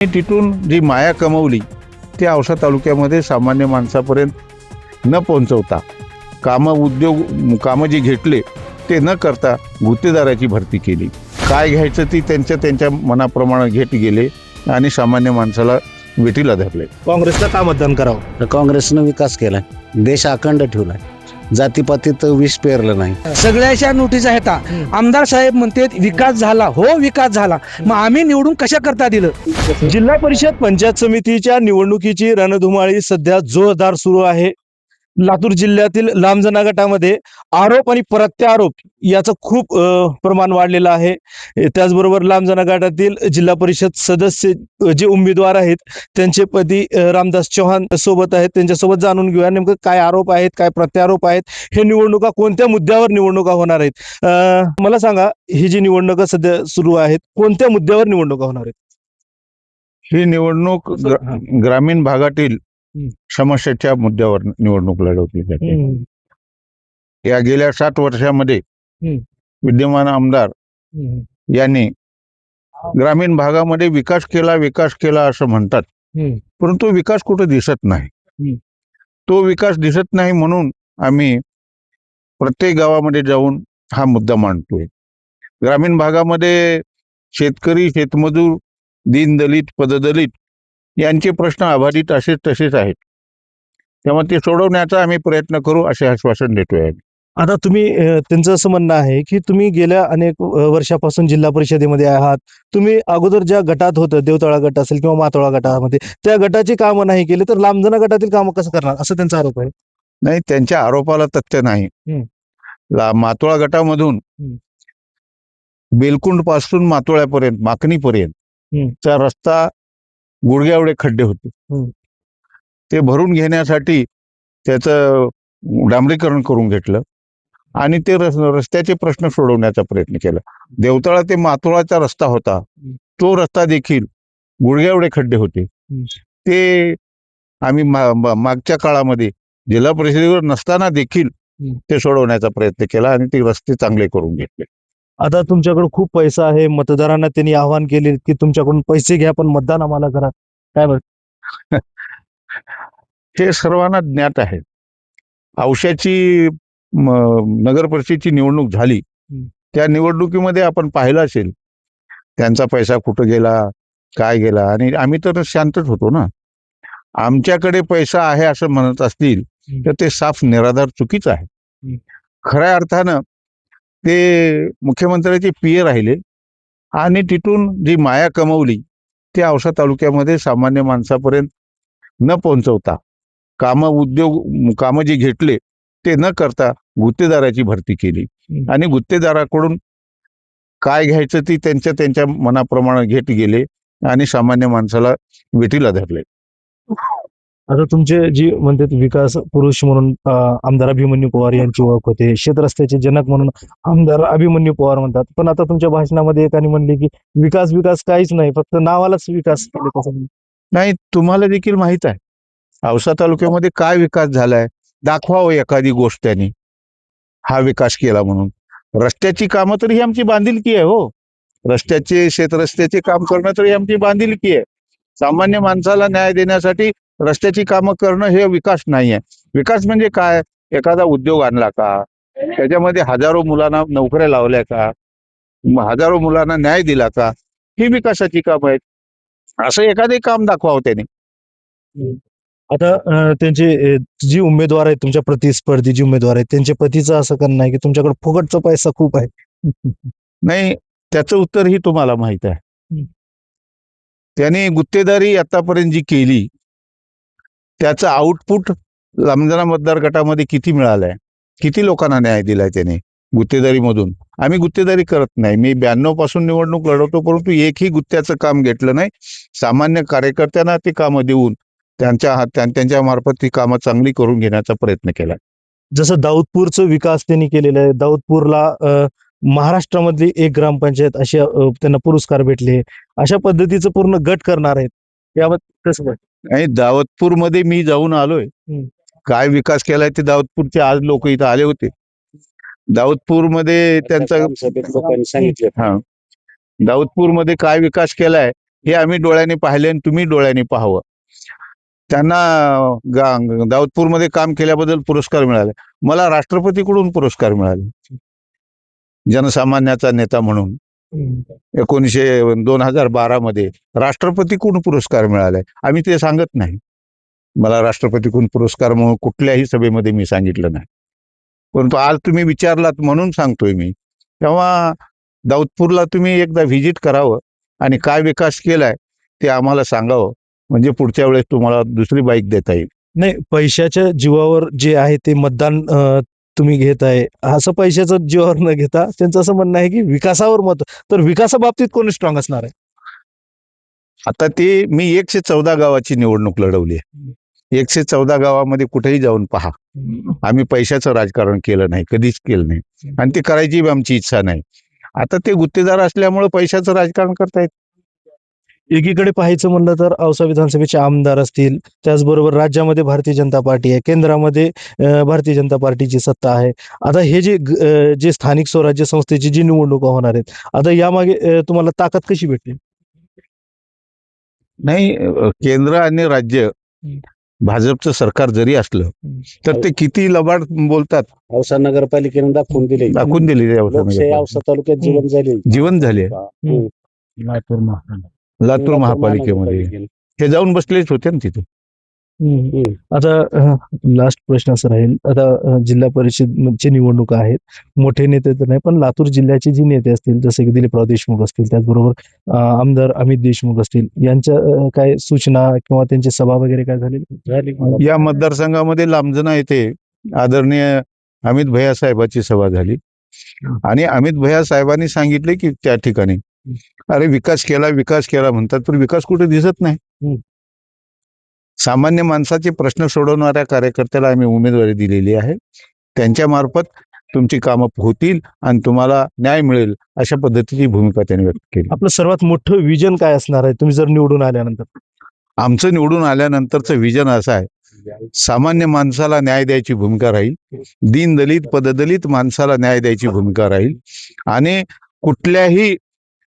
तिथून जी माया कमवली ती औसा तालुक्यामध्ये सामान्य माणसापर्यंत न पोहोचवता कामं जी घेतले ते न करता गुत्तेदाराची भरती केली। काय घ्यायचं ती त्यांच्या मनाप्रमाणे घेत गेले आणि सामान्य माणसाला वेठीला धरले। काँग्रेसला का मतदान करावं? तर काँग्रेसनं विकास केलाय, देश अखंड ठेवलाय, जातीपातीत विष पेरलं नाही। सगळ्याच्या नोटीस आहेत। आमदार साहेब म्हणतात विकास झाला, हो विकास झाला, मग आम्ही निवडून कशा करता दिलं? जिल्हा परिषद पंचायत समितीच्या निवडणुकीची रणधुमाळी सध्या जोरदार सुरू आहे। लातूर जिल्ह्यातील लांबजना गटामध्ये आरोप आणि प्रत्यारोप याचं खूप प्रमाण वाढलेलं आहे। त्याचबरोबर लांबजना गटातील जिल्हा परिषद सदस्य जे उमेदवार आहेत त्यांचे पदी रामदास चव्हाण सोबत आहेत, त्यांच्यासोबत जाणून घेऊया नेमकं काय आरोप आहेत, काय प्रत्यारोप आहेत, हे निवडणुका कोणत्या मुद्द्यावर निवडणुका होणार आहेत। मला सांगा, ही जी निवडणुका सध्या सुरू आहेत कोणत्या मुद्द्यावर निवडणुका होणार आहेत? ही निवडणूक ग्रामीण भागातील समस्याच्या मुद्द्यावर निवडणूक लढवली जाते। या गेल्या 7 वर्षामध्ये विद्यमान आमदार यांनी ग्रामीण भागामध्ये विकास केला असं म्हणतात, परंतु विकास कुठे दिसत नाही। तो विकास दिसत नाही म्हणून आम्ही प्रत्येक गावामध्ये जाऊन हा मुद्दा मांडतोय। ग्रामीण भागामध्ये शेतकरी, शेतमजूर, दीनदलित, पददलित यांचे प्रश्न अबाधित तसेच आहेत, त्यामुळे ते सोडवण्याचा आम्ही प्रयत्न करू असे आश्वासन देतोय। आता तुम्ही त्यांचं असं म्हणणं आहे की तुम्ही गेल्या अनेक वर्षापासून जिल्हा परिषदेमध्ये आहात, तुम्ही अगोदर ज्या गटात होतं, देवतळा गट असेल किंवा मातोळा गटामध्ये, त्या गटाची कामं नाही केली तर लांबजना गटातील कामं कसं करणार, असं त्यांचा आरोप आहे। नाही, त्यांच्या आरोपाला तथ्य नाही। मातोळा गटामधून बेलकुंड पासून मातोळ्यापर्यंत, माकणीपर्यंत चा रस्ता गुडघ्या एवढे खड्डे होते, ते भरून घेण्यासाठी त्याचं डांबरीकरण करून घेतलं आणि ते रस्त्याचे प्रश्न सोडवण्याचा प्रयत्न केला। देवतळा ते मातोळाचा रस्ता होता, तो रस्ता देखील गुडघ्या एवढे खड्डे होते, ते आम्ही मागच्या काळामध्ये जिल्हा परिषदेवर नसताना देखील ते सोडवण्याचा प्रयत्न केला आणि ते रस्ते चांगले करून घेतले। आता तुमच्याकडे खूप पैसा आहे, मतदारांना त्यांनी आवाहन केले की तुमच्याकडून पैसे घ्या पण मतदान आम्हाला करा, काय बरं? हे सर्वांना ज्ञात आहे। औशाची नगर परिषदेची निवडणूक झाली, त्या निवडणुकीमध्ये आपण पाहिलं असेल त्यांचा पैसा कुठं गेला, काय गेला, आणि आम्ही तर शांतच होतो ना। आमच्याकडे पैसा आहे असं म्हणत असतील तर ते साफ निराधार चुकीचं आहे। खऱ्या अर्थानं ते मुख्यमंत्र्याचे पीए राहिले आणि तिथून जी माया कमवली ती औसा तालुक्यामध्ये सामान्य माणसापर्यंत न पोहोचवता कामं जी घेतले ते न करता गुत्तेदाराची भरती केली आणि गुत्तेदाराकडून काय घ्यायचं ती त्यांच्या मनाप्रमाणे घेत गेले आणि सामान्य माणसाला वेठीला धरले। आता तुमचे जी म्हणतात विकास पुरुष म्हणून आमदार अभिमन्यू पवार यांची ओळख होते, शेतरस्त्याचे जनक म्हणून आमदार अभिमन्यू पवार म्हणतात, पण आता तुमच्या भाषणामध्ये एकाने म्हणले की विकास काहीच नाही, फक्त नावालाच विकास केले। नाही, तुम्हाला देखील माहित आहे औसा तालुक्यामध्ये काय विकास झालाय, दाखवावं एखादी गोष्ट त्यांनी हा विकास केला म्हणून। रस्त्याची कामं तर ही आमची बांधिलकी आहे हो, शेतरस्त्याचे काम करणं तर ही आमची बांधिलकी आहे। सामान्य माणसाला न्याय देण्यासाठी रस्त्याची कामं करणं हे विकास नाही आहे। विकास म्हणजे काय, एखादा उद्योग आणला का, त्याच्यामध्ये हजारो मुलांना नोकऱ्या लावल्या का, हजारो मुलांना न्याय दिला का, ही विकासाची कामं आहेत। असं एखादे काम दाखवावं त्याने। आता त्यांचे जी उमेदवार आहेत, तुमच्या प्रतिस्पर्धी जी उमेदवार आहेत, त्यांच्या पतीचं असं म्हणणं आहे की तुमच्याकडे फुकटचा पैसा खूप आहे। नाही, त्याचं उत्तरही तुम्हाला माहित आहे। त्यांनी गुत्तेदारी आतापर्यंत जी केली त्याचं आउटपुट लांबजना मतदार गटामध्ये किती मिळालंय, किती लोकांना न्याय दिलाय त्याने गुत्तेदारीमधून? आम्ही गुत्तेदारी करत नाही। मी 92 पासून निवडणूक लढवतो, परंतु एकही गुत्त्याचं काम घेतलं नाही। सामान्य कार्यकर्त्यांना ती कामं देऊन त्यांच्या मार्फत ती कामं चांगली करून घेण्याचा प्रयत्न केला। जसं दाऊदपूरचं विकास त्यांनी केलेलं आहे, दाऊदपूरला महाराष्ट्रामधली एक ग्रामपंचायत अशी त्यांना पुरस्कार भेटले, अशा पद्धतीचं पूर्ण गट करणार आहेत, याबाबत कसं? आणि दाऊदपूरमध्ये मी जाऊन आलोय, काय विकास केलाय ते दाऊदपूरचे आज लोक इथं आले होते। दाऊदपूरमध्ये त्यांचा दाऊदपूरमध्ये काय विकास केलाय हे आम्ही डोळ्याने पाहिले आणि तुम्ही डोळ्याने पाहावं. त्यांना दाऊदपूरमध्ये काम केल्याबद्दल पुरस्कार मिळाले. मला राष्ट्रपतीकडून पुरस्कार मिळाले जनसामान्याचा नेता म्हणून. 2012 मध्ये राष्ट्रपतीकडून पुरस्कार मिळालाय. आम्ही ते सांगत नाही. मला राष्ट्रपतीकडून पुरस्कार म्हणून कुठल्याही सभेमध्ये मी सांगितलं नाही. परंतु आज तुम्ही विचारलात म्हणून सांगतोय मी. तेव्हा दाऊदपूरला तुम्ही एकदा व्हिजिट करावं आणि काय विकास केलाय ते आम्हाला सांगावं, म्हणजे पुढच्या वेळेस तुम्हाला दुसरी बाईक देता येईल. नाही, पैशाच्या जीवावर जे आहे ते मतदान तुम्ही घेताय, असं पैशाचं जीवावर न घेता त्यांचं असं म्हणणं आहे की विकासावर मत. तर विकासाबाबतीत कोणी स्ट्रॉंग असणार आहे? आता ते मी 114 गावाची निवडणूक लढवली आहे. 114 गावामध्ये कुठेही जाऊन पहा, आम्ही पैशाचं राजकारण केलं नाही, कधीच केलं नाही आणि ते करायची आमची इच्छा नाही. आता ते गुत्तेदार असल्यामुळे पैशाचं राजकारण करतायत. एकीकडे पाहायचं म्हणलं तर औसा विधानसभेचे आमदार असतील, त्याचबरोबर राज्यामध्ये भारतीय जनता पार्टी आहे, केंद्रामध्ये भारतीय जनता पार्टीची सत्ता आहे. आता हे जे स्थानिक स्वराज्य संस्थेची जी निवडणुका होणार आहेत, आता यामागे तुम्हाला ताकद कशी भेटते? नाही, केंद्र आणि राज्य भाजपचं सरकार जरी असलं तर ते किती लबाड बोलतात. औसा नगरपालिकेने दाखवून दिले, दाखवून दिली लोकशाही औसा तालुक्यात जीवन झाले. जीवन झाले. लातूर महापालिकेमध्ये हे जाऊन बसलेच होते ना तिथे. आता लास्ट प्रश्न असं राहील, आता जिल्हा परिषदची निवडणुका आहेत, मोठे नेते तर नाही पण लातूर जिल्ह्याचे जे नेते असतील जसे की दिलीपराव देशमुख असतील, त्याचबरोबर आमदार अमित देशमुख असतील, यांच्या काय सूचना किंवा त्यांची सभा वगैरे काय झाली? या मतदारसंघामध्ये लांबजना येथे आदरणीय अमित भैया साहेबांची सभा झाली आणि अमित भैया साहेबांनी सांगितले की त्या ठिकाणी अरे विकास केला म्हणतात, पण विकास कुठे दिसत नाही. सामान्य माणसाचे प्रश्न सोडवणाऱ्या कार्यकर्त्याला आम्ही उमेदवारी दिलेली आहे. त्यांच्या मार्फत तुमची कामं होतील आणि तुम्हाला न्याय मिळेल अशा पद्धतीची भूमिका त्यांनी व्यक्त केली. आपलं सर्वात मोठं विजन काय असणार आहे तुम्ही जर निवडून आल्यानंतर? आमचं निवडून आल्यानंतरचं विजन असं आहे, सामान्य माणसाला न्याय द्यायची भूमिका राहील, दीनदलित पददलित माणसाला न्याय द्यायची भूमिका राहील आणि कुठल्याही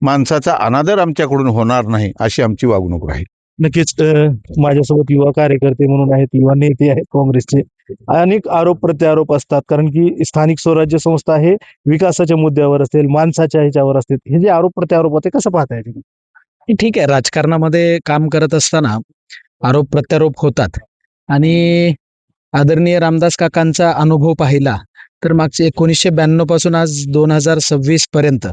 माणसाचा अनादर आमच्याकडून होणार नाही अशी आमची वागणूक राहील. नक्कीच माझ्यासोबत युवा कार्यकर्ते म्हणून आहेत, युवा नेते आहेत काँग्रेसचे. अनेक आरोप प्रत्यारोप असतात, कारण की स्थानिक स्वराज्य संस्था हे विकासाच्या मुद्द्यावर असतील, माणसाच्या ह्याच्यावर असतील. हे जे आरोप प्रत्यारोप होते कसं पाहताय तुम्ही? ठीक आहे, राजकारणामध्ये काम करत असताना आरोप प्रत्यारोप होतात आणि आदरणीय रामदास काकांचा अनुभव पाहिला तर मागचे 1992 पासून आज 2026 पर्यंत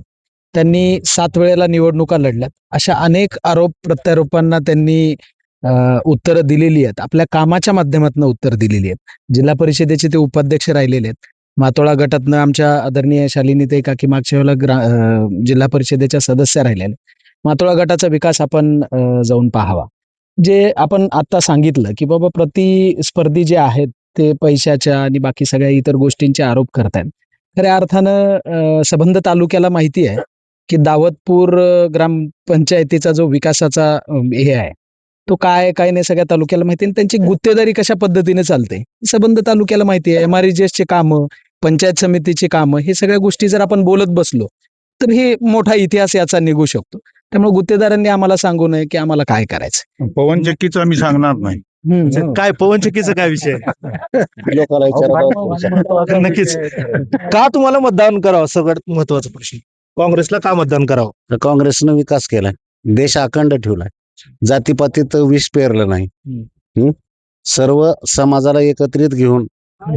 त्यांनी 7 वेळेला निवडणुका लढल्यात. अशा अनेक आरोप प्रत्यारोपांना त्यांनी उत्तरं दिलेली आहेत, आपल्या कामाच्या माध्यमातून उत्तर दिलेली आहेत. जिल्हा परिषदेचे ते उपाध्यक्ष राहिलेले आहेत. मातोळा गटातनं आमच्या आदरणीय शालिनीताई काकी मागच्या वेळेला जिल्हा परिषदेच्या सदस्य राहिलेले. मातोळा गटाचा विकास आपण जाऊन पाहावा. जे आपण आता सांगितलं की बाबा प्रतिस्पर्धी जे आहेत ते पैशाच्या आणि बाकी सगळ्या इतर गोष्टींचे आरोप करतायत. खऱ्या अर्थानं सबंध तालुक्याला माहिती आहे की दावतपूर ग्रामपंचायतीचा जो विकासाचा हे आहे तो काय नाही सगळ्या तालुक्याला माहिती आहे. त्यांची गुत्तेदारी कशा पद्धतीने चालते सबंध तालुक्याला माहिती आहे. MREGS कामं, पंचायत समितीची कामं, हे सगळ्या गोष्टी जर आपण बोलत बसलो तर हे मोठा इतिहास याचा निघू शकतो. त्यामुळे गुत्तेदारांनी आम्हाला सांगू नये की आम्हाला काय करायचं. पवन चक्कीचं आम्ही सांगणार नाही. काय पवनचक्कीचा काय विषय? लोकांना विचारायला नक्कीच. का तुम्हाला मतदान करावं सगळ्यात महत्वाचा प्रश्न? काँग्रेसला का मतदान करावं? तर काँग्रेसनं विकास केलाय, देश अखंड ठेवलाय, जातीपातीत विष पेरलं नाही. सर्व समाजाला एकत्रित घेऊन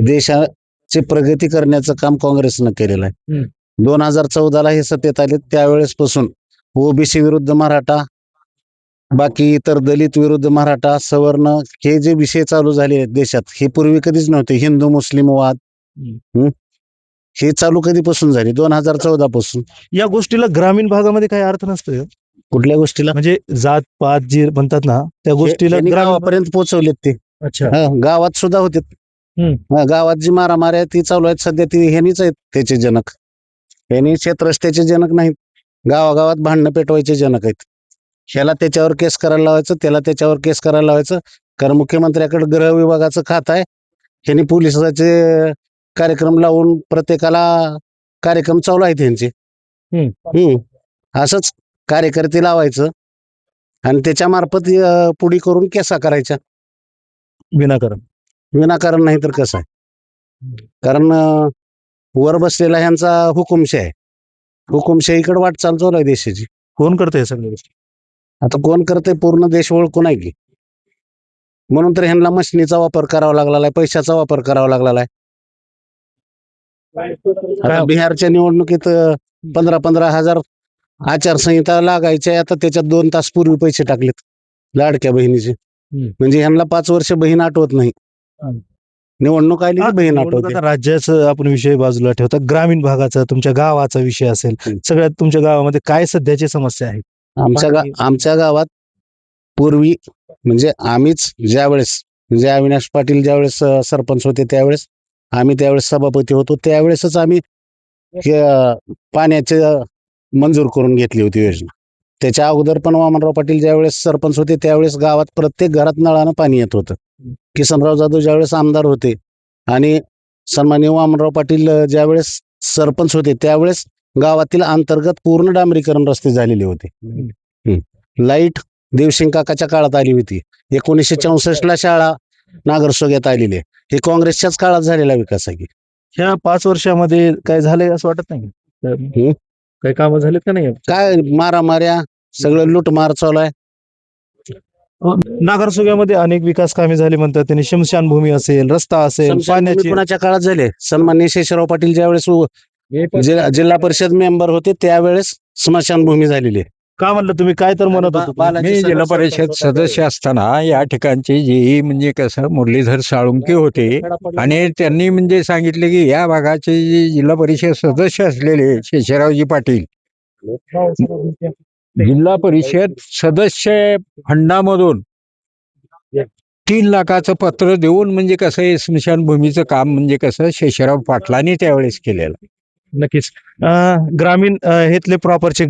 देशाची प्रगती करण्याचं काम काँग्रेसनं केलेलं आहे. 2014ला हे सत्तेत आले त्यावेळेसपासून ओबीसी विरुद्ध मराठा, बाकी इतर दलित विरुद्ध मराठा, सवर्ण, हे जे विषय चालू झाले आहेत देशात हे पूर्वी कधीच नव्हते. हिंदू मुस्लिम वाद हे चालू कधीपासून झाले? 2014 पासून. या गोष्टीला ग्रामीण भागामध्ये काही अर्थ नसतोय? कुठल्या गोष्टीला? म्हणजे जात पात जे म्हणतात ना त्या गोष्टीला गावापर्यंत पोहोचवलेत ते. अच्छा. गावात सुद्धा होते. गावात जी मारामारी आहे ती चालू आहेत सध्या, ती ह्यांनीच आहेत त्याचे जनक. ह्यांनी शेतरस्त्याचे जनक नाहीत, गावागावात भांडणं पेटवायचे जनक आहेत. ह्याला त्याच्यावर केस करायला लावायचं, त्याला त्याच्यावर केस करायला लावायचं. कारण मुख्यमंत्र्याकडे गृह विभागाचं खात आहे, ह्यांनी पोलिसाचे कार्यक्रम लावून प्रत्येकाला कार्यक्रम चालू आहेत त्यांचे. असंच कार्यकर्ते लावायचं आणि त्याच्या मार्फत पुढी करून केसा करायच्या. विनाकारण. विनाकारण नाही तर कसं आहे, कारण वर बसलेला ह्यांचा हुकुमशाही आहे. हुकुमशाहीकडे वाटचाल चालू आहे देशाची. कोण करते हे सगळ्या गोष्टी? आता कोण करते? पूर्ण देश ओळखून आहे की. म्हणून तर ह्यांना मशिनीचा वापर करावा लागला आहे, पैशाचा वापर करावा लागला आहे. आता बिहारच्या निवडणुकीत 15-15 हजार आचारसंहिता लागायच्या, आता त्याच्यात 2 तास पूर्वी पैसे टाकलेत लाडक्या बहिणीचे. म्हणजे ह्यांना 5 वर्ष बहीण आठवत नाही. निवडणूक आली की बहीण निवडणूक आठवते. आता राज्याचं आपण विषय बाजूला ठेवता, ग्रामीण भागाचा तुमच्या गावाचा विषय असेल, सगळ्यात तुमच्या गावामध्ये काय सध्याची समस्या आहे? आमच्या गावात पूर्वी म्हणजे आम्हीच ज्यावेळेस म्हणजे अविनाश पाटील ज्यावेळेस सरपंच होते त्यावेळेस आम्ही त्यावेळेस सभापती होतो, त्यावेळेसच आम्ही पाण्याचे मंजूर करून घेतली होती योजना. त्याच्या अगोदर पण वामनराव पाटील ज्यावेळेस सरपंच होते त्यावेळेस गावात प्रत्येक घरात नळानं पाणी येत होतं. किसनराव जाधव ज्यावेळेस आमदार होते आणि सन्माननीय वामनराव पाटील ज्यावेळेस सरपंच होते त्यावेळेस गावातील अंतर्गत पूर्ण डांबरीकरण रस्ते झालेले होते. लाईट देवसिंग काकाच्या काळात आली होती. 1964 ला शाळा नागरसोग्यात आलेली आहे. हे काँग्रेसच्याच काळात झालेला विकास आहे की. ह्या 5 वर्षामध्ये काय झालंय असं वाटत नाही? काही कामं झालेत का नाही? काय मारामाऱ्या, सगळं लुटमार चालू आहे. नागरसुग्यामध्ये अनेक विकास कामे झाली म्हणतात. त्यांनी स्मशानभूमी असेल, रस्ता असेल, पाण्याची. कुणाच्या काळात झाले? सन्माननीय शेषराव पाटील ज्यावेळेस जिल्हा परिषद मेंबर होते त्यावेळेस स्मशानभूमी झालेली आहे. का म्हणलं तुम्ही? काय तर म्हणत होतो? मी जिल्हा परिषद सदस्य असताना या ठिकाणचे जे म्हणजे कसं मुरलीधर साळुंके होते आणि त्यांनी म्हणजे सांगितले की या भागाचे जे जिल्हा परिषद सदस्य असलेले शेषरावजी पाटील जिल्हा परिषद सदस्य फंडामधून 3 लाखाचं पत्र देऊन म्हणजे कसं हे स्मशानभूमीचं काम म्हणजे कसं शेषराव पाटलांनी त्यावेळेस केलेलं. नक्कीच. ग्रामीण हेतले प्रॉपरचे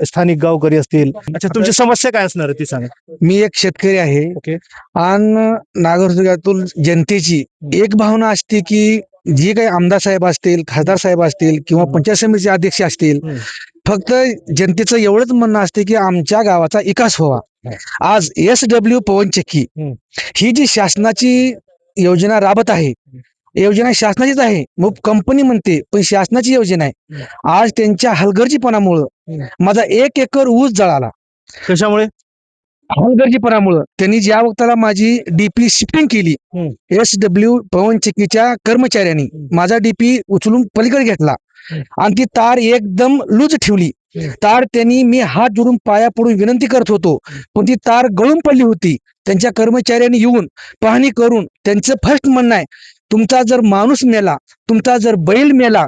स्थानिक गावकरी असतील. अच्छा, तुमची समस्या काय असणार आहे ती सांगा. मी एक शेतकरी आहे. ओके. आणि नागरसुग्यातून जनतेची एक भावना असते की जे काही आमदार साहेब असतील, खासदार साहेब असतील किंवा पंचायत समितीचे अध्यक्ष असतील, फक्त जनतेचं एवढंच म्हणणं असते की आमच्या गावाचा विकास व्हावा. आज SW पवनचक्की ही जी शासनाची योजना राबत आहे, योजना शासनाचीच आहे, मग कंपनी म्हणते पण शासनाची योजना आहे. आज त्यांच्या हलगर्जीपणामुळं माझा 1 एकर ऊस जळाला. कशामुळे? हलगर्जीपणामुळं त्यांनी ज्या वक्ताला माझी डीपी शिफ्टिंग केली, SW पवनचक्कीच्या कर्मचाऱ्यांनी माझा डीपी उचलून पलीकडे घेतला आणि ती तार एकदम लूज ठेवली. तार त्यांनी मी हात जोडून पाया पडून विनंती करत होतो, पण ती तार गळून पडली होती. त्यांच्या कर्मचाऱ्यांनी येऊन पाहणी करून त्यांचं फर्स्ट म्हणणं आहे, तुमचा जर माणूस मेला, तुमचा जर बैल मेला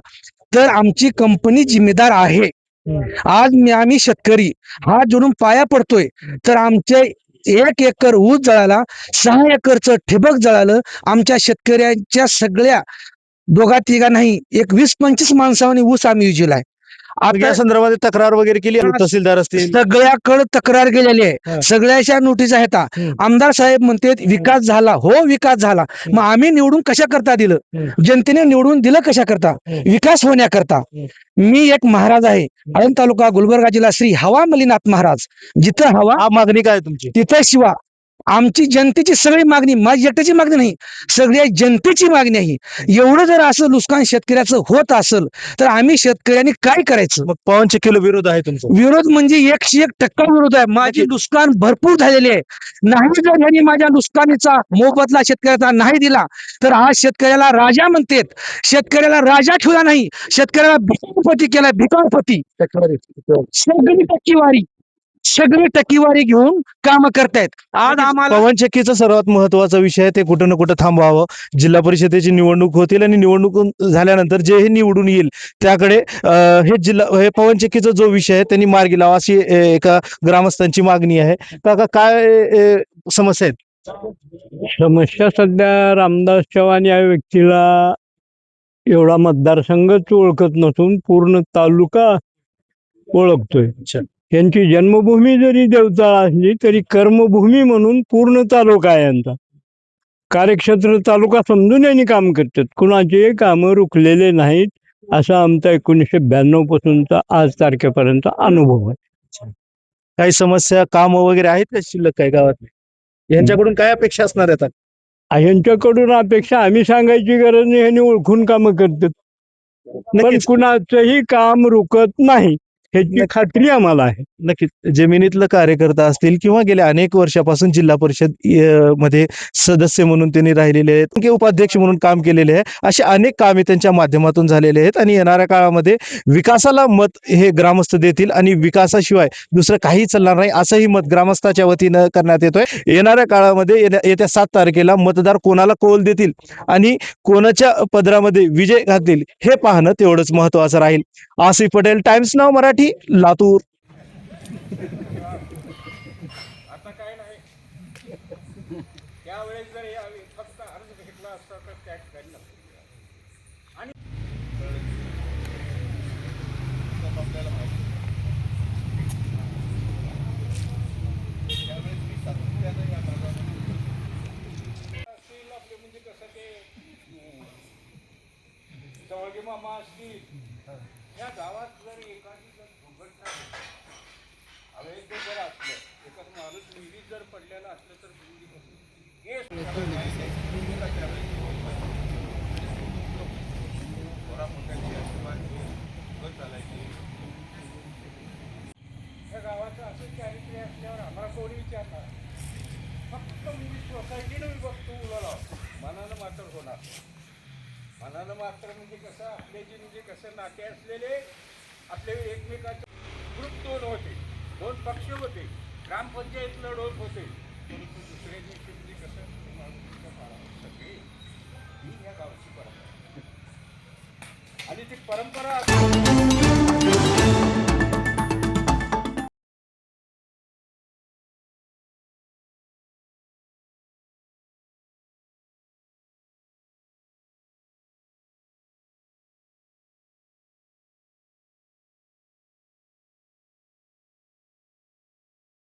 तर आमची कंपनी जिम्मेदार आहे. आज आम्ही शेतकरी हात जोडून पाया पडतोय, तर आमचे 1 एकर ऊस जळाला, 6 एकरचं ठिबक जळालं. आमच्या शेतकऱ्यांच्या सगळ्या दोघा तिघा नाही, एक 20-25 माणसांनी ऊस आम्ही विजलाय. आता या संदर्भात तक्रार वगैरे केली? तहसीलदार असतील, सगळ्याकडे तक्रार गेलेली आहे, सगळ्याच्या नोटीस आहेत. आमदार साहेब म्हणतात विकास झाला. हो, विकास झाला. मग आम्ही निवडून कशा करता दिलं? जनतेने निवडून दिलं कशा करता? विकास होण्याकरता. मी एक महाराज आहे, आळंद तालुका गुलबर्गा जिल्हा, श्री हवा मलिनाथ महाराज. जिथं हवा हा मागणी काय तुमची? तिथं शिवा. आमची जनतेची सगळी मागणी, माझी एकट्याची मागणी नाही, सगळ्या जनतेची मागणी आहे. एवढं जर असं नुकसान शेतकऱ्याचं होत असेल तर आम्ही शेतकऱ्यांनी काय करायचं? मग पवनचक्कीला विरोध आहे तुमचा? विरोध म्हणजे 101% विरोध आहे. माझी नुकसान भरपूर झालेले आहे. नाही जर यांनी माझ्या नुकसानीचा मोबदला शेतकऱ्याचा नाही दिला तर आज शेतकऱ्याला राजा म्हणतात. शेतकऱ्याला राजा ठेवला नाही, शेतकऱ्याला भिकारपती केला, भिकारपती. सगळी टक्केवारी घेऊन काम करतायत. आज आम्हाला पवनचक्कीचा सर्वात महत्वाचा विषय आहे, ते कुठं ना कुठं थांबवावं. जिल्हा परिषदेची निवडणूक होतील आणि निवडणूक झाल्यानंतर जे हे निवडून येईल त्याकडे हे पवनचक्कीचा जो विषय आहे त्यांनी मार्गी लावा, अशी एका ग्रामस्थांची मागणी आहे. काका, काय समस्या आहेत? समस्या सध्या रामदास चव्हाण या व्यक्तीला एवढा मतदारसंघच ओळखत नसून पूर्ण तालुका ओळखतोय. यांची जन्मभूमी जरी देवचाळ असली तरी कर्मभूमी म्हणून पूर्ण तालुका आहे यांचा. कार्यक्षेत्र तालुका समजून यांनी काम करतात. कुणाचे कामं रुकलेले नाहीत, असा आमचा 1992 पासूनचा आज तारखेपर्यंत अनुभव आहे. काही समस्या काम वगैरे आहेत का शिल्लक काही गावात यांच्याकडून काय अपेक्षा असणार आहेत आता? यांच्याकडून अपेक्षा आम्ही सांगायची गरज नाही, ह्यांनी ओळखून कामं करतात. पण नक्कीच कुणाचंही काम रुकत नाही ह्याची खात्री आम्हाला आहे. नक्कीच जमिनीतलं कार्यकर्ता असतील किंवा गेल्या अनेक वर्षापासून जिल्हा परिषद मध्ये सदस्य म्हणून त्यांनी राहिलेले आहेत किंवा उपाध्यक्ष म्हणून काम केलेले आहे, असे अनेक कामे त्यांच्या माध्यमातून झालेले आहेत आणि येणाऱ्या काळामध्ये विकासाला मत हे ग्रामस्थ देतील आणि विकासाशिवाय दुसरं काही चालणार नाही असंही मत ग्रामस्थाच्या वतीनं करण्यात येतोय. येणाऱ्या काळामध्ये येत्या 7 तारखेला मतदार कोणाला कौल देतील आणि कोणाच्या पदरामध्ये विजय घालतील हे पाहणं तेवढंच महत्वाचं राहील. आसिफ पटेल, टाइम्स नाव मराठी, लातूर. मामा असतील या गावात जर एखादी जर दुर्घटना अवैध जर असलं, एखाद माणूस विहिरीत जर पडलेला असलं तर या गावाचं असं चारित्र्य असल्यावर आम्हाला कोणी विचारणार? फक्त म्हणजे सोसायटीनं विभक्त उलाला मनानं मात्र होणार. मनानं मात्र म्हणजे कसं आपले जे म्हणजे कसं नाते असलेले आपले एकमेकाचे ग्रुप 2 होते, 2 पक्ष होते, ग्रामपंचायत लढवत होते.